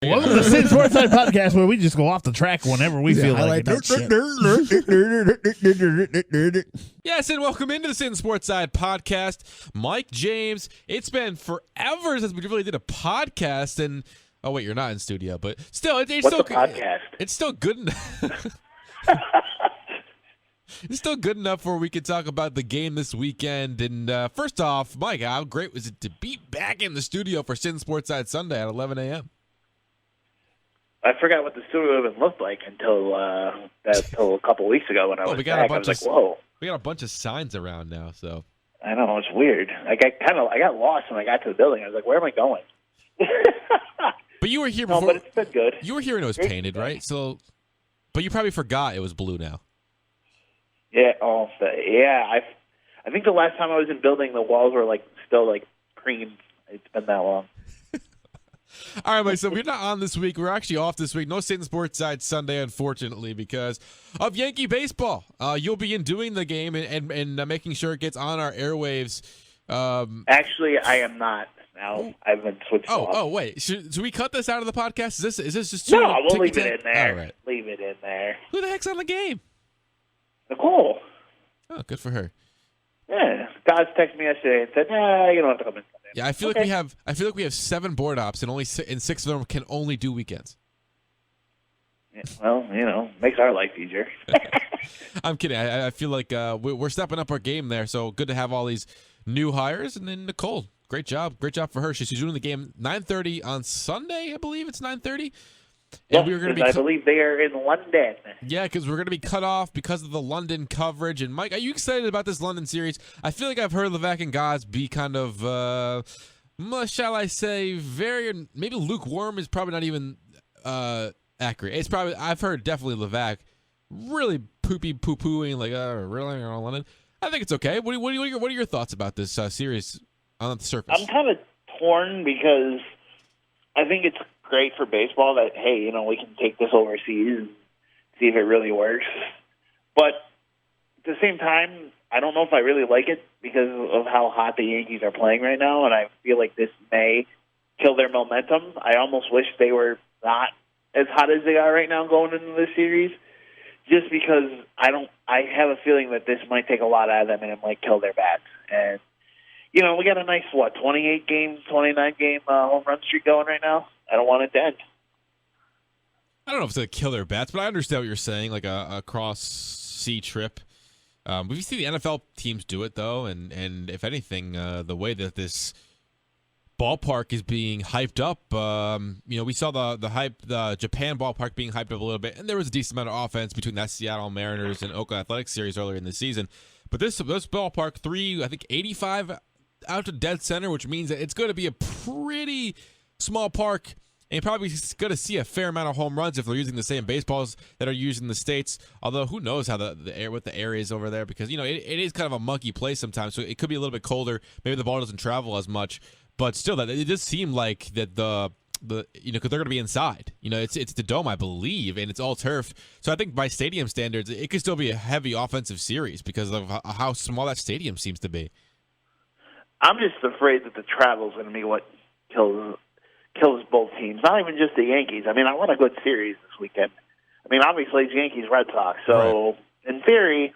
Welcome to the Sittin Sportside podcast, where we just go off the track whenever we feel like it. Yes, and welcome into the Sittin Sportside podcast. Mike, James, it's been forever since we really did a podcast, and oh wait, you're not in studio, but still, it's What's still a podcast? It's still good enough. It's still good enough where we could talk about the game this weekend. And first off, Mike, how great was it to be back in the studio for Sittin Sportside Sunday at 11 a.m.? I forgot what the studio even looked like until a couple weeks ago when I was back. I was like, whoa. We got a bunch of signs around now, so. I know, it's weird. I got lost when I got to the building. I was like, where am I going? But you were here before. No, but it's been good. You were here and it was painted, right? So, but you probably forgot it was blue now. Yeah, I think the last time I was in building, the walls were still cream. It's been that long. All right, Mike, so we're not on this week. We're actually off this week. No Sittin Sportside Sunday, unfortunately, because of Yankee baseball. You'll be in doing the game and making sure it gets on our airwaves. Actually, I am not. Now I've been switched off. Oh, wait. Should we cut this out of the podcast? Is this just too? No, we'll leave it in there. All right. Leave it in there. Who the heck's on the game? Nicole. Oh, good for her. Yeah, God's texted me yesterday and said, you don't have to come in. Yeah, I feel like we have 7 board ops, and 6 of them can only do weekends. Yeah, well, makes our life easier. I'm kidding. I feel like we're stepping up our game there. So good to have all these new hires, and then Nicole, great job for her. She's doing the game 9:30 on Sunday, I believe it's 9:30. Yes, I believe they are in London. Yeah, because we're going to be cut off because of the London coverage. And, Mike, are you excited about this London series? I feel like I've heard Levac and Gods be kind of, shall I say, maybe lukewarm is probably not even accurate. It's probably, I've heard definitely Levac really poo-pooing, like, really, London? I think it's okay. What are your thoughts about this series on the surface? I'm kind of torn because I think it's great for baseball that, hey, we can take this overseas and see if it really works. But at the same time, I don't know if I really like it because of how hot the Yankees are playing right now, and I feel like this may kill their momentum. I almost wish they were not as hot as they are right now going into this series, just because I have a feeling that this might take a lot out of them and it might kill their bats. And we got a nice, 28-game, 29-game home run streak going right now. I don't want it to end. I don't know if it's a killer bats, but I understand what you're saying, like a cross-sea trip. We've seen the NFL teams do it, though, and if anything, the way that this ballpark is being hyped up, we saw the Japan ballpark being hyped up a little bit, and there was a decent amount of offense between that Seattle Mariners and Oakland Athletics series earlier in the season. But this ballpark, 85 out to dead center, which means that it's going to be a pretty small park, and you're probably going to see a fair amount of home runs if they're using the same baseballs that are used in the States. Although who knows how what the air is over there, because it is kind of a mucky place sometimes, so it could be a little bit colder. Maybe the ball doesn't travel as much, but still, that it does seem like that because they're going to be inside. It's the Dome, I believe, and it's all turf. So I think by stadium standards, it could still be a heavy offensive series because of how small that stadium seems to be. I'm just afraid that the travel is going to be what kills both teams. Not even just the Yankees. I mean, I want a good series this weekend. I mean, obviously it's Yankees-Red Sox, so right. In theory,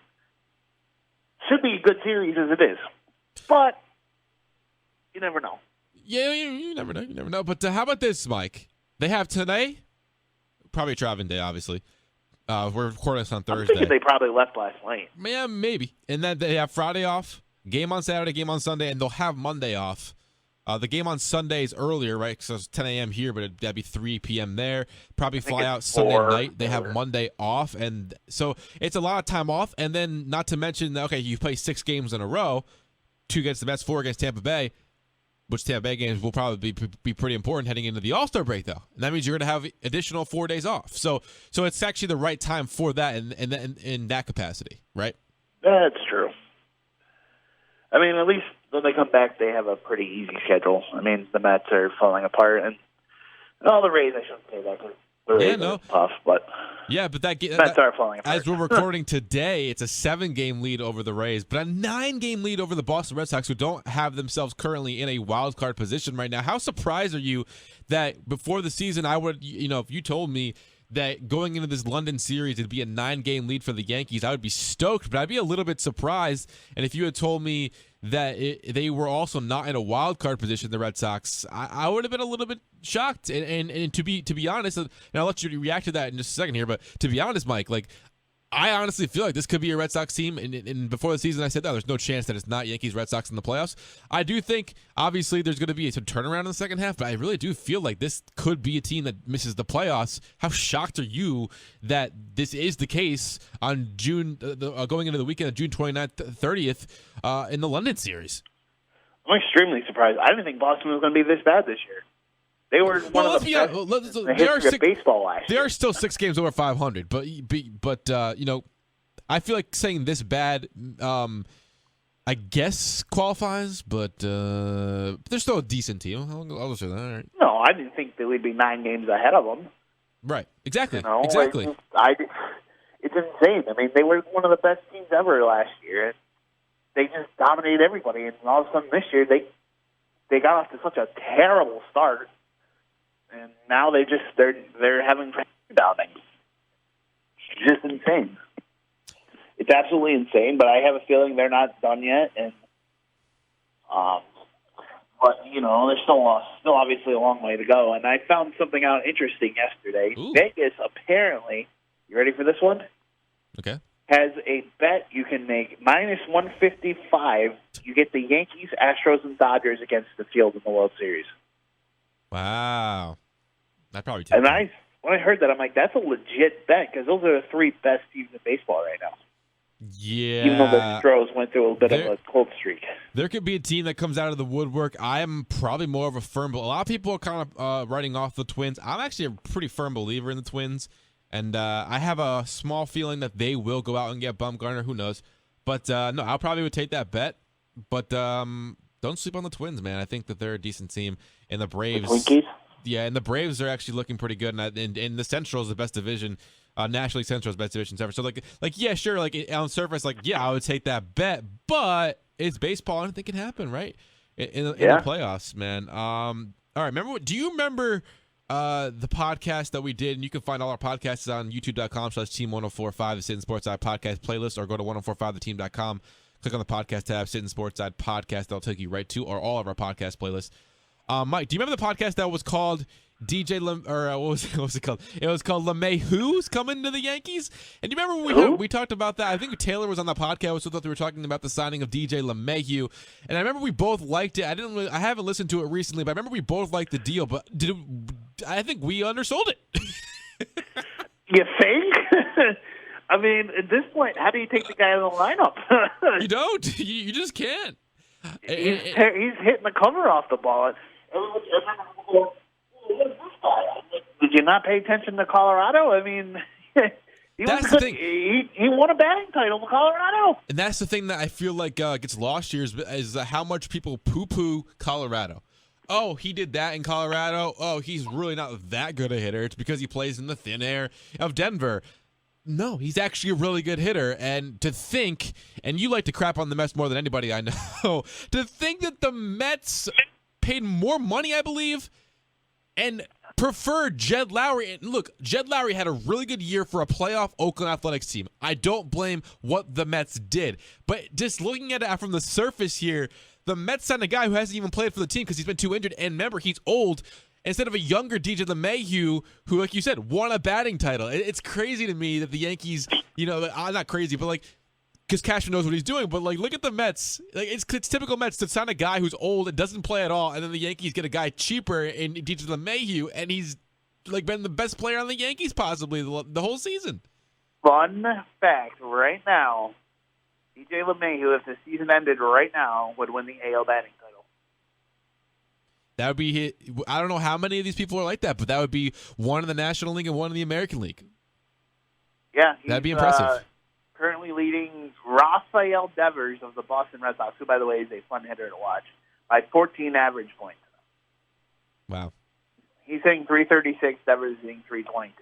should be a good series as it is. But you never know. Yeah, you never know. You never know. But how about this, Mike? They have today, probably a traveling day, obviously. We're recording this on Thursday. I'm thinking they probably left last night. Yeah, maybe. And then they have Friday off, game on Saturday, game on Sunday, and they'll have Monday off. The game on Sunday is earlier, right? Because it's 10 a.m. here, but that'd be 3 p.m. there. Probably fly out Sunday night. They have Monday off. And so it's a lot of time off. And then not to mention, okay, you play 6 games in a row, 2 against the Mets, 4 against Tampa Bay, which Tampa Bay games will probably be pretty important heading into the All-Star break, though. And that means you're going to have additional 4 days off. So it's actually the right time for that in that capacity, right? That's true. I mean, at least when they come back, they have a pretty easy schedule. I mean, the Mets are falling apart, and the Rays, I shouldn't say that because The Yeah, Rays no. are tough, but Yeah, but Mets are falling apart. as we're recording today, it's a 7-game lead over the Rays, but a 9-game lead over the Boston Red Sox, who don't have themselves currently in a wild card position right now. How surprised are you that before the season, I would, if you told me that going into this London series, it'd be a 9-game lead for the Yankees, I would be stoked, but I'd be a little bit surprised. And if you had told me that they were also not in a wild card position, the Red Sox, I would have been a little bit shocked. And to be honest, and I'll let you react to that in just a second here, but to be honest, Mike, like, I honestly feel like this could be a Red Sox team, and before the season I said that there's no chance that it's not Yankees-Red Sox in the playoffs. I do think, obviously, there's going to be some turnaround in the second half, but I really do feel like this could be a team that misses the playoffs. How shocked are you that this is the case on going into the weekend of June 29th, 30th in the London series? I'm extremely surprised. I didn't think Boston was going to be this bad this year. They were one of the best in the history of baseball last year. They are still 6 games over 500, but I feel like saying this bad, I guess qualifies, but they're still a decent team. I'll say that. All right. No, I didn't think they would be 9 games ahead of them. Right. Exactly. Exactly. It's insane. I mean, they were one of the best teams ever last year. And they just dominated everybody, and all of a sudden this year they got off to such a terrible start. And now they're having rebounding. It's just insane. It's absolutely insane, but I have a feeling they're not done yet. And but there's still obviously a long way to go. And I found something out interesting yesterday. Ooh. Vegas apparently, you ready for this one? Okay. Has a bet you can make -155. You get the Yankees, Astros, and Dodgers against the field in the World Series. Wow. I'd probably take And that. when I heard that, I'm like, that's a legit bet because those are the 3 best teams in baseball right now. Yeah. Even though the Astros went through a bit of a cold streak. There could be a team that comes out of the woodwork. I am probably more of a firm, but a lot of people are kind of writing off the Twins. I'm actually a pretty firm believer in the Twins, and I have a small feeling that they will go out and get Bumgarner. Who knows? But no, I'll probably would take that bet. But don't sleep on the Twins, man. I think that they're a decent team, and the Braves. The Twinkies? Yeah, and the Braves are actually looking pretty good, and the Central is the best division. National League Central is best division ever. So yeah, sure, on surface, I would take that bet, but it's baseball, and anything can happen, right? In the playoffs, man. All right, do you remember the podcast that we did? And you can find all our podcasts on youtube.com/team1045, the Sittin Sportside podcast playlist, or go to 1045theteam.com. Click on the podcast tab, Sittin Sportside podcast. That'll take you right to or all of our podcast playlists. Mike, do you remember the podcast that was called what was it called? It was called LeMay Who's Coming to the Yankees? And do you remember when we talked about that? I think Taylor was on that podcast, so thought they were talking about the signing of DJ LeMahieu. And I remember we both liked it. I haven't listened to it recently, but I remember we both liked the deal. But I think we undersold it. You think? I mean, at this point, how do you take the guy out of the lineup? You don't. You just can't. He's hitting the cover off the ball. Did you not pay attention to Colorado? I mean, that's the thing. He won a batting title in Colorado. And that's the thing that I feel like gets lost here is how much people poo-poo Colorado. Oh, he did that in Colorado. Oh, he's really not that good a hitter. It's because he plays in the thin air of Denver. No, he's actually a really good hitter. And to think, and you like to crap on the Mets more than anybody I know, to think that the Mets paid more money, I believe, and preferred Jed Lowry. And look, Jed Lowry had a really good year for a playoff Oakland Athletics team. I don't blame what the Mets did. But just looking at it from the surface here, the Mets signed a guy who hasn't even played for the team because he's been too injured. And remember, he's old. Instead of a younger DJ LeMahieu, who, like you said, won a batting title. It's crazy to me that the Yankees, not crazy, but because Cashman knows what he's doing. But look at the Mets. It's typical Mets to sign a guy who's old and doesn't play at all, and then the Yankees get a guy cheaper in DJ LeMahieu, and he's been the best player on the Yankees possibly the whole season. Fun fact right now: DJ LeMahieu, if the season ended right now, would win the AL batting title. That would be I don't know how many of these people are like that, but that would be one in the National League and one in the American League. Yeah, that'd be impressive. Currently leading Rafael Devers of the Boston Red Sox, who, by the way, is a fun hitter to watch, by 14 average points. Wow. He's saying 336. Devers is saying 322.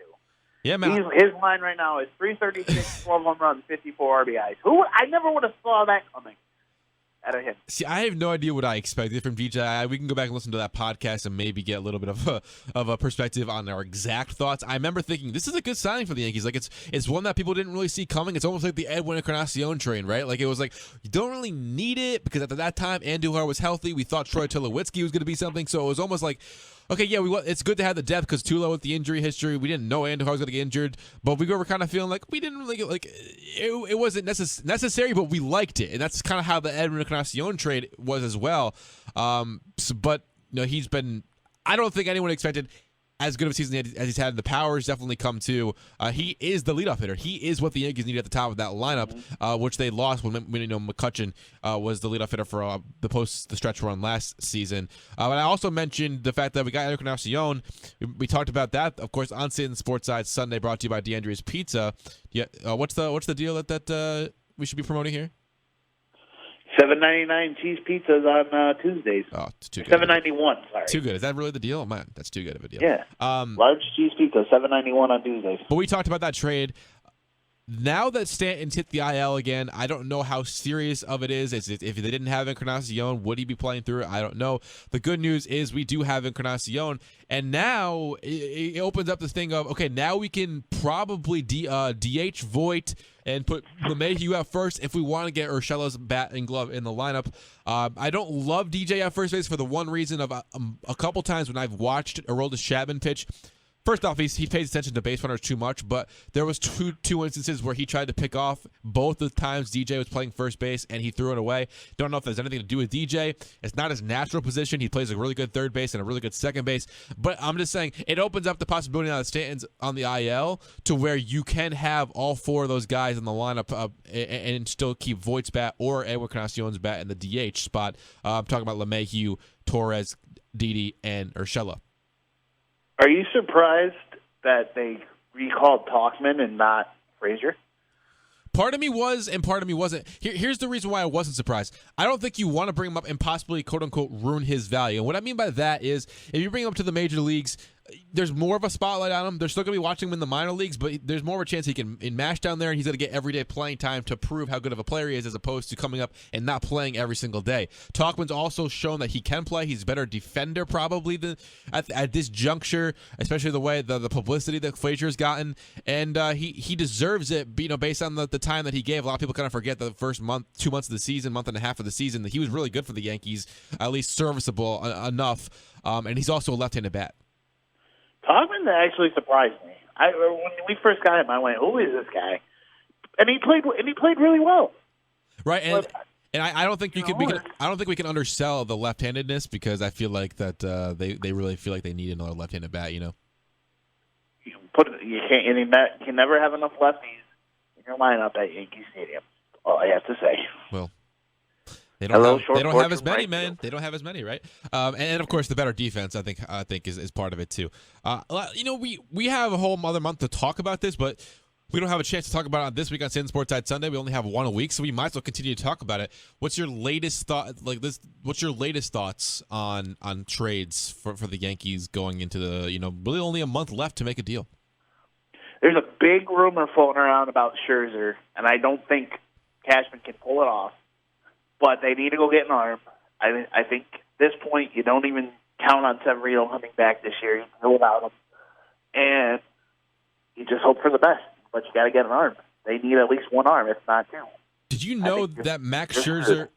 Yeah, man. His line right now is 336, 12 home runs, 54 RBIs. I never would have saw that coming out of him. See, I have no idea what I expected from DJ. We can go back and listen to that podcast and maybe get a little bit of a perspective on our exact thoughts. I remember thinking this is a good signing for the Yankees. Like it's one that people didn't really see coming. It's almost like the Edwin Encarnacion train, right? Like it was like you don't really need it because at that time Andujar was healthy. We thought Troy Tulowitzki was going to be something, so it was almost like, okay, yeah, it's good to have the depth because Tulo with the injury history, we didn't know Andujar was going to get injured, but we were kind of feeling like we didn't really get, like it wasn't necessary, but we liked it, and that's kind of how the Edwin Encarnacion trade was as well. But he's been. I don't think anyone expected as good of a season as he's had. The power has definitely come to. He is the leadoff hitter. He is what the Yankees need at the top of that lineup, which they lost when McCutchen was the leadoff hitter for the stretch run last season. But I also mentioned the fact that we got Edwin Encarnacion. We talked about that, of course, on Sittin Sportside Sunday, brought to you by DeAndrea's Pizza. Yeah, what's the deal that we should be promoting here? $7.99 cheese pizzas on Tuesdays. Oh, it's too good. $7.91. Sorry. Too good. Is that really the deal? Oh, man, that's too good of a deal. Yeah. Large cheese pizza, $7.91 on Tuesdays. But we talked about that trade. Now that Stanton's hit the IL again, I don't know how serious of it is. If they didn't have Encarnacion, would he be playing through it? I don't know. The good news is we do have Encarnacion, and now it opens up this thing of, okay, now we can probably DH Voit and put LeMahieu at first if we want to get Urshela's bat and glove in the lineup. I don't love DJ at first base for the one reason of a couple times when I've watched Aroldis Chapman pitch. First off, he pays attention to base runners too much, but there was two instances where he tried to pick off both the times DJ was playing first base, and he threw it away. Don't know if there's anything to do with DJ. It's not his natural position. He plays a really good third base and a really good second base, but I'm just saying it opens up the possibility now that Stanton's on the IL to where you can have all four of those guys in the lineup and still keep Voigt's bat or Edwin Encarnacion's bat in the DH spot. I'm talking about LeMahieu, Torres, Didi, and Urshela. Are you surprised that they recalled Tauchman and not Frazier? Part of me was, and part of me wasn't. Here's the reason why I wasn't surprised. I don't think you want to bring him up and possibly, quote-unquote, ruin his value. And what I mean by that is if you bring him up to the major leagues, there's more of a spotlight on him. They're still going to be watching him in the minor leagues, but there's more of a chance he can mash down there, and he's going to get everyday playing time to prove how good of a player he is as opposed to coming up and not playing every single day. Tauchman's also shown that he can play. He's a better defender probably than at this juncture, especially the way the publicity that Frazier's gotten, and he deserves it, based on the time that he gave. A lot of people kind of forget the first 2 months of the season, month and a half of the season, that he was really good for the Yankees, at least serviceable enough, and he's also a left-handed bat. Tauchman actually surprised me. When we first got him, I went, "Who is this guy?" And he played really well. Right, and I don't think I don't think we can undersell the left-handedness because I feel like that they really feel like they need another left-handed bat. You can never have enough lefties in your lineup at Yankee Stadium. All I have to say. Well. They don't have as many, man. They don't have as many, right? And of course, the better defense, I think is part of it too. We have a whole other month to talk about this, but we don't have a chance to talk about it on this week on Sittin Sportside Sunday. We only have one a week, so we might as well continue to talk about it. What's your latest thought? What's your latest thoughts on trades for the Yankees going into the really only a month left to make a deal? There's a big rumor floating around about Scherzer, and I don't think Cashman can pull it off. But they need to go get an arm. I think at this point you don't even count on Severino coming back this year. You can go without him. And you just hope for the best. But you got to get an arm. They need at least one arm, if not two. Did you know that Max Scherzer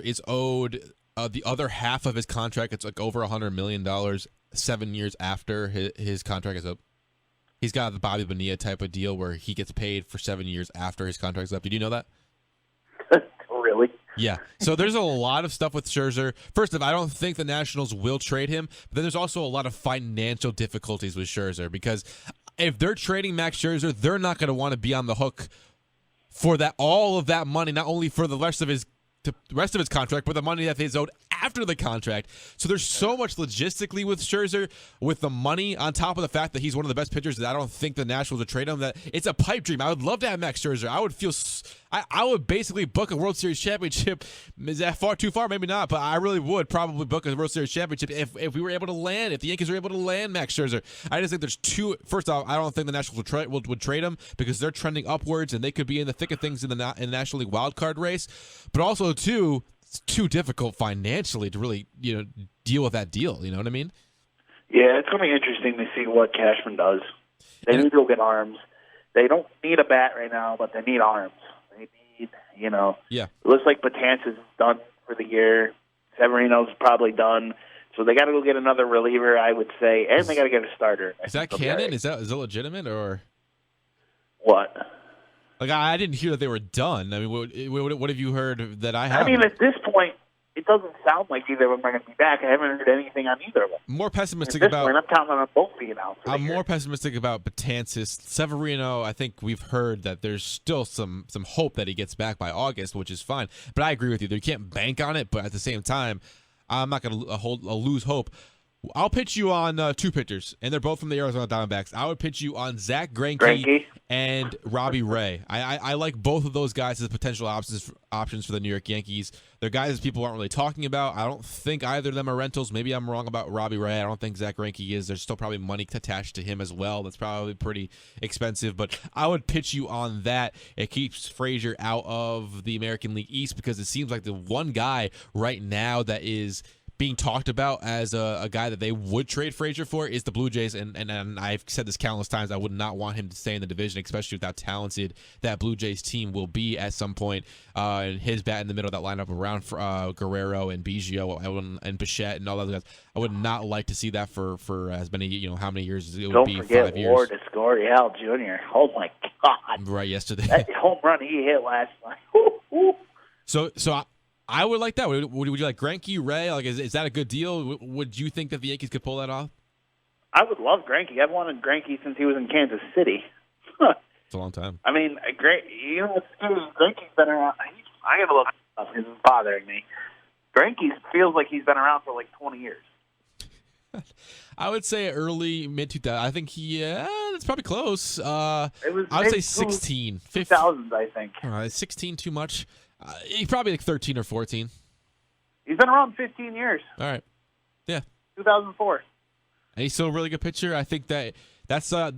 is owed the other half of his contract? It's like over $100 million 7 years after his contract is up. He's got the Bobby Bonilla type of deal where he gets paid for 7 years after his contract's up. Did you know that? Really? Yeah. So there's a lot of stuff with Scherzer. First of all, I don't think the Nationals will trade him, but then there's also a lot of financial difficulties with Scherzer because if they're trading Max Scherzer, they're not going to want to be on the hook for all of that money, not only for the rest of his contract, but the money that he's owed after the contract. So there's so much logistically with Scherzer, with the money on top of the fact that he's one of the best pitchers that I don't think the Nationals would trade him, that it's a pipe dream. I would love to have Max Scherzer. I would basically book a World Series championship. Is that too far? Maybe not, but I really would probably book a World Series championship if we were able to land, if the Yankees were able to land Max Scherzer. I just think there's two. First off, I don't think the Nationals would trade him because they're trending upwards and they could be in the thick of things in the National League wild card race. But also, too, it's too difficult financially to really deal with that deal. You know what I mean? Yeah, it's going to be interesting to see what Cashman does. They need to go get arms. They don't need a bat right now, but they need arms. They need, Yeah. It looks like Batanzas is done for the year. Severino's probably done. So they got to go get another reliever, I would say, and they got to get a starter. Is that canon? Right. Is that legitimate or what? Like I didn't hear that they were done. I mean, what have you heard that I haven't? I mean, at this point, it doesn't sound like either of them are going to be back. I haven't heard anything on either of them. More pessimistic at this about. point, I'm counting on them both being out. I'm more pessimistic about Betances. Severino, I think we've heard that there's still some hope that he gets back by August, which is fine. But I agree with you. You can't bank on it, but at the same time, I'm not going to lose hope. I'll pitch you on two pitchers, and they're both from the Arizona Diamondbacks. I would pitch you on Zach Greinke and Robbie Ray. I like both of those guys as potential options for the New York Yankees. They're guys that people aren't really talking about. I don't think either of them are rentals. Maybe I'm wrong about Robbie Ray. I don't think Zach Greinke is. There's still probably money attached to him as well. That's probably pretty expensive, but I would pitch you on that. It keeps Frazier out of the American League East because it seems like the one guy right now that is being talked about as a guy that they would trade Frazier for is the Blue Jays, and I've said this countless times. I would not want him to stay in the division, especially with how talented that Blue Jays team will be at some point. And his bat in the middle of that lineup around Guerrero and Biggio and Bichette and all those guys. I would not like to see that for as many how many years it would be. Don't forget 5 years. Ward Escorial Jr. Oh my God! Right, yesterday. That home run he hit last night. Ooh, ooh. So I would like that. Would you like Greinke, Ray? Like, is that a good deal? Would you think that the Yankees could pull that off? I would love Greinke. I've wanted Greinke since he was in Kansas City. It's a long time. I mean, what's scary? Greinke's been around. I got to look up. This is bothering me. Greinke feels like he's been around for like 20 years. I would say early, mid-2000s. I think that's probably close. I would say 16. 2000s, I think. 16 too much. He's probably like 13 or 14. He's been around 15 years. All right. Yeah. 2004. And he's still a really good pitcher. I think that's a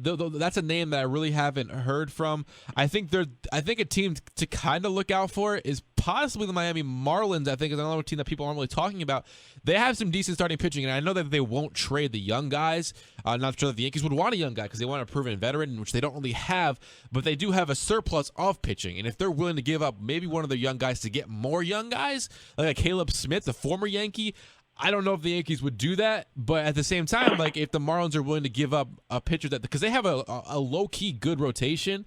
name that I really haven't heard from. I think a team to kind of look out for is possibly the Miami Marlins. I think is another team that people aren't really talking about. They have some decent starting pitching, and I know that they won't trade the young guys. Not sure that the Yankees would want a young guy because they want a proven veteran, which they don't really have. But they do have a surplus of pitching, and if they're willing to give up maybe one of their young guys to get more young guys, like a Caleb Smith, the former Yankee, I don't know if the Yankees would do that, but at the same time, like if the Marlins are willing to give up a pitcher because they have a low key good rotation,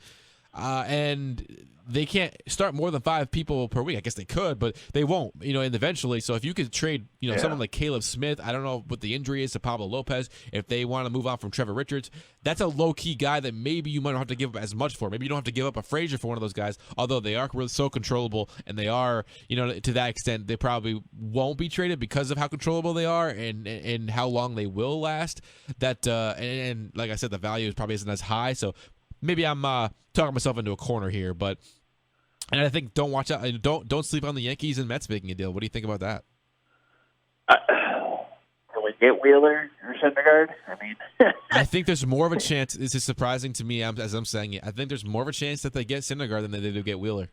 and they can't start more than 5 people per week. I guess they could, but they won't. And eventually, so if you could trade, someone like Caleb Smith, I don't know what the injury is to Pablo Lopez. If they want to move on from Trevor Richards, that's a low key guy that maybe you might not have to give up as much for. Maybe you don't have to give up a Frazier for one of those guys. Although they are really so controllable, and they are, to that extent, they probably won't be traded because of how controllable they are and how long they will last. That and like I said, the value probably isn't as high. So maybe I'm talking myself into a corner here, but. And I think don't sleep on the Yankees and Mets making a deal. What do you think about that? Can we get Wheeler or Syndergaard? I mean, I think there's more of a chance. This is surprising to me as I'm saying it. I think there's more of a chance that they get Syndergaard than they do get Wheeler.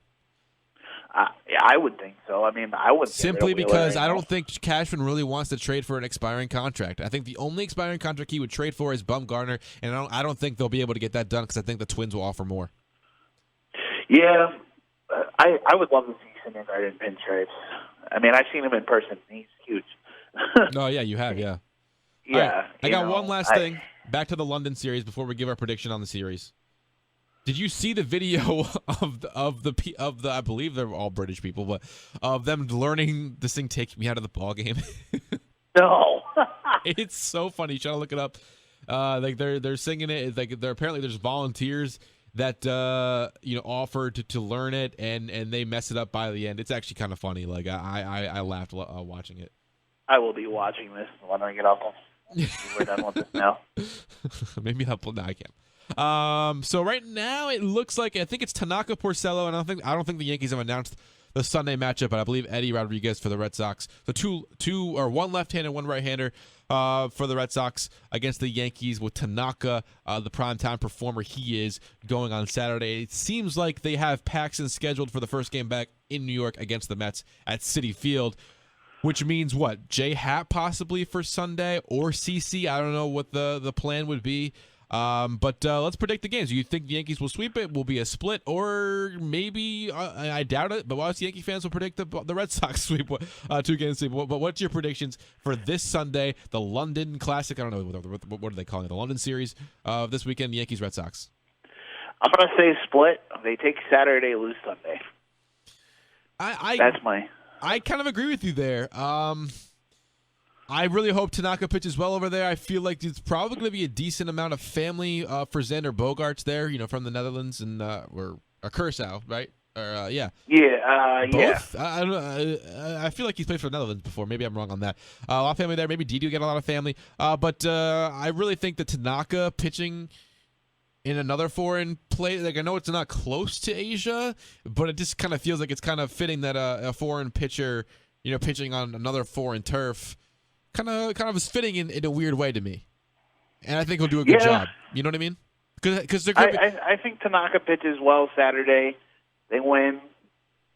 Yeah, I would think so. I mean, I would simply because I don't think Cashman really wants to trade for an expiring contract. I think the only expiring contract he would trade for is Bumgarner, and I don't think they'll be able to get that done because I think the Twins will offer more. Yeah. I would love to see Syndergaard in pinstripes. I mean, I've seen him in person. He's huge. Oh, yeah, you have, yeah. Yeah. Right, I got one last thing. Back to the London series before we give our prediction on the series. Did you see the video of the I believe they're all British people, but of them learning this thing "Take Me Out of the Ball Game"? No. It's so funny. Try to look it up. Like they're singing it. It's like apparently there's volunteers that offered to learn it, and they mess it up by the end. It's actually kind of funny. Like I laughed watching it. I will be watching this when I get off. We're done with this now. Maybe I'll pull. No, I can't. So right now it looks like I think it's Tanaka Porcello, and I don't think the Yankees have announced the Sunday matchup, but I believe Eddie Rodriguez for the Red Sox. So one left-hander, one right-hander for the Red Sox against the Yankees with Tanaka, the primetime performer he is, going on Saturday. It seems like they have Paxton scheduled for the first game back in New York against the Mets at Citi Field, which means what? J. Happ possibly for Sunday or CC. I don't know what the plan would be. But let's predict the games. Do you think the Yankees will sweep it? Will be a split, or maybe I doubt it. But us Yankee fans will predict the Red Sox sweep, 2-game sweep. But what's your predictions for this Sunday, the London Classic? I don't know what are they calling it, the London Series of this weekend, Yankees-Red Sox. I'm gonna say split. They take Saturday, lose Sunday. That's my. I kind of agree with you there. I really hope Tanaka pitches well over there. I feel like it's probably going to be a decent amount of family for Xander Bogaerts there, from the Netherlands and or Curacao, right? Or yeah. Yeah. Both? Yeah. I don't know. I feel like he's played for the Netherlands before. Maybe I'm wrong on that. A lot of family there. Maybe Didi will get a lot of family. But I really think that Tanaka pitching in another foreign place, like I know it's not close to Asia, but it just kind of feels like it's kind of fitting that a foreign pitcher, pitching on another foreign turf. Kind of is fitting in a weird way to me, and I think he'll do a good job. You know what I mean? Because I think Tanaka pitches well Saturday. They win.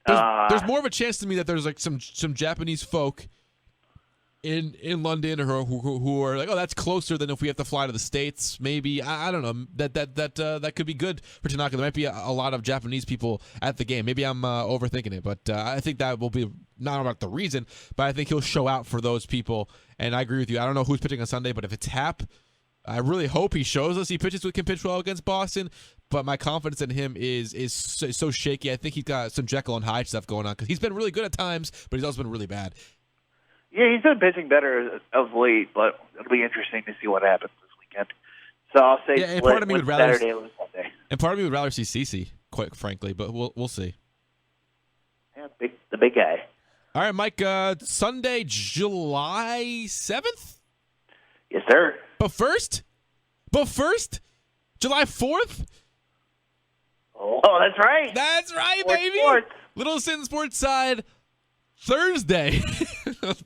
There's more of a chance to me that there's like some Japanese folk in London or who are like, oh, that's closer than if we have to fly to the States. Maybe I don't know that could be good for Tanaka. There might be a lot of Japanese people at the game. Maybe I'm overthinking it, but I think that will be not about the reason, but I think he'll show out for those people. And I agree with you. I don't know who's pitching on Sunday, but if it's Happ, I really hope he shows us he can pitch well against Boston. But my confidence in him is so shaky. I think he's got some Jekyll and Hyde stuff going on because he's been really good at times, but he's also been really bad. Yeah, he's been pitching better of late, but it'll be interesting to see what happens this weekend. So I'll say and part of me would rather Saturday or Sunday. And part of me would rather see CeCe, quite frankly, but we'll see. Yeah, the big guy. All right, Mike. Sunday, July 7th. Yes, sir. But first, July 4th. Oh, that's right. That's right, Sports, baby. sports. Little Sittin Sportside Thursday,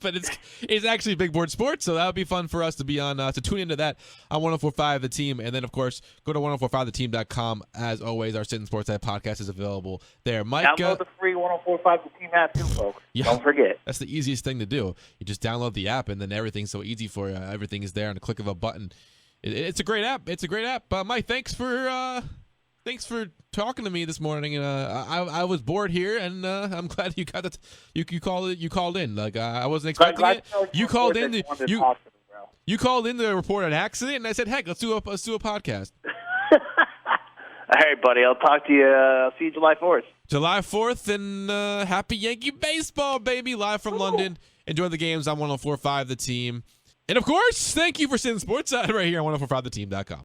but it's actually Big Board Sports, so that would be fun for us to be on, to tune into that on 104.5 The Team, and then of course go to 104.5theteam.com. As always, our Sittin Sportside podcast is available there. Mike, download the free 104.5 The Team app too, folks. Yeah, don't forget. That's the easiest thing to do. You just download the app, and then everything's so easy for you. Everything is there on the click of a button. It's a great app. It's a great app. Mike, thanks for talking to me this morning. I was bored here, and I'm glad you got it. You called in. Like I wasn't expecting it. You called in. You called in to report an accident, and I said, "Heck, let's do a podcast." All right, buddy. I'll talk to you. I'll see you July 4th. July 4th, and happy Yankee baseball, baby! Live from London. Enjoy the games on 104.5 The Team, and of course, thank you for Sittin Sportside right here on 104.5theteam.com.